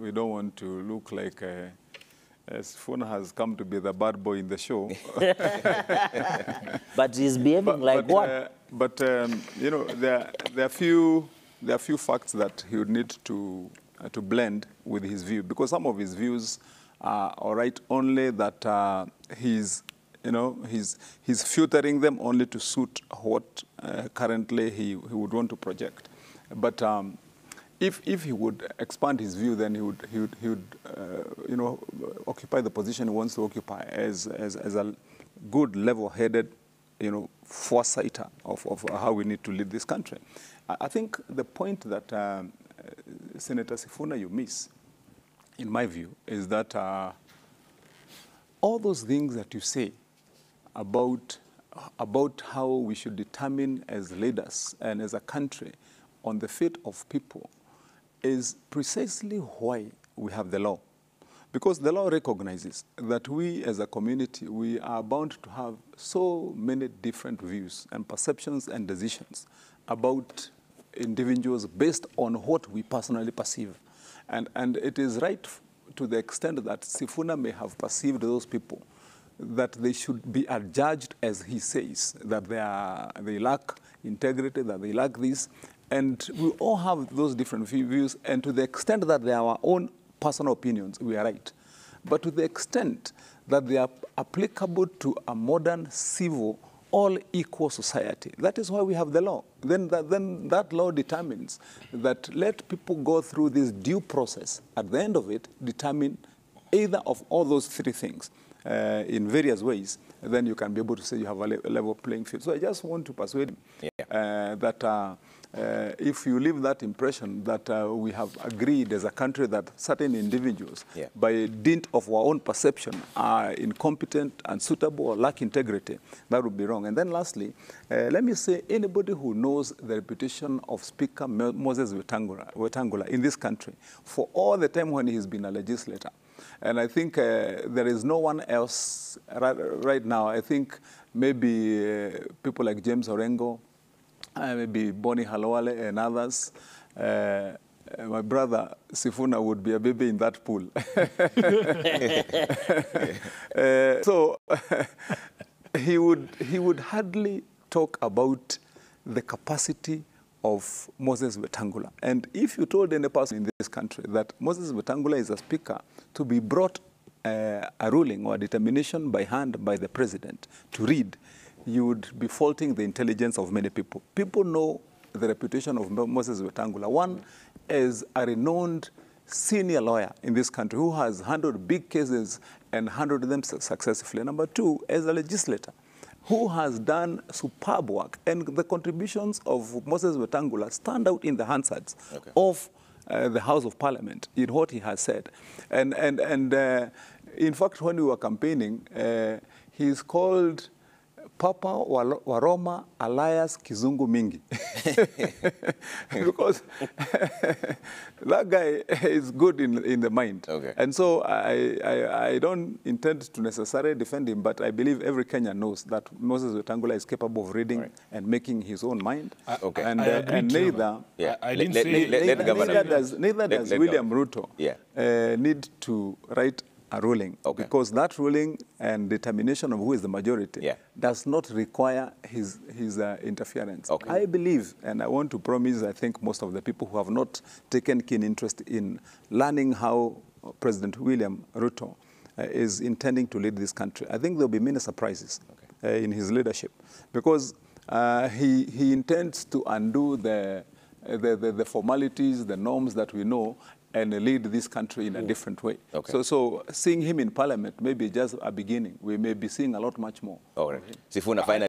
We don't want to look like Sifuna has come to be the bad boy in the show. But he's behaving what? You know, there are few facts that he would need to blend with his view, because some of his views are all right, only that he's filtering them only to suit what currently he would want to project. But if he would expand his view, then he would occupy the position he wants to occupy as a good, level-headed, foresighter of how we need to lead this country. I think the point that Senator Sifuna you miss, in my view, is that all those things that you say about how we should determine as leaders and as a country on the fate of people is precisely why we have the law. Because the law recognizes that we as a community, we are bound to have so many different views and perceptions and decisions about individuals based on what we personally perceive. And it is right to the extent that Sifuna may have perceived those people that they should be adjudged, as he says, that they lack integrity, that they lack this. And we all have those different views, and to the extent that they are our own personal opinions, we are right. But to the extent that they are applicable to a modern, civil, all-equal society, that is why we have the law. Then that law determines that let people go through this due process. At the end of it, determine either of all those three things in various ways. Then you can be able to say you have a level playing field. So I just want to persuade him that if you leave that impression that we have agreed as a country that certain individuals, by dint of our own perception, are incompetent, unsuitable, or lack integrity, that would be wrong. And then lastly, let me say, anybody who knows the reputation of Speaker Moses Wetangula in this country for all the time when he's been a legislator, and I think there is no one else right now. I think maybe people like James Orengo, maybe Bonnie Halwale and others. My brother Sifuna would be a baby in that pool. So he would hardly talk about the capacity of Moses Wetangula. And if you told any person in this country that Moses Wetangula is a speaker to be brought a ruling or a determination by hand by the president to read, you would be faulting the intelligence of many people. People know the reputation of Moses Wetangula. One is a renowned senior lawyer in this country who has handled big cases and handled them successfully. Number two, as a legislator, who has done superb work. And the contributions of Moses Wetangula stand out in the Hansards of the House of Parliament in what he has said. And in fact, when we were campaigning, he's called Papa Waroma Alias Kizungu Mingi. Because that guy is good in the mind. And so I don't intend to necessarily defend him, but I believe every Kenyan knows that Moses Wetangula is capable of reading and making his own mind. And neither does William Ruto need to write a ruling, because that ruling and determination of who is the majority does not require his interference. I believe, and I want to promise, I think most of the people who have not taken keen interest in learning how President William Ruto is intending to lead this country, I think there will be many surprises in his leadership, because he intends to undo the formalities, the norms that we know, and lead this country in a different way. So seeing him in Parliament may be just a beginning. We may be seeing a lot much more. Sifuna, finally.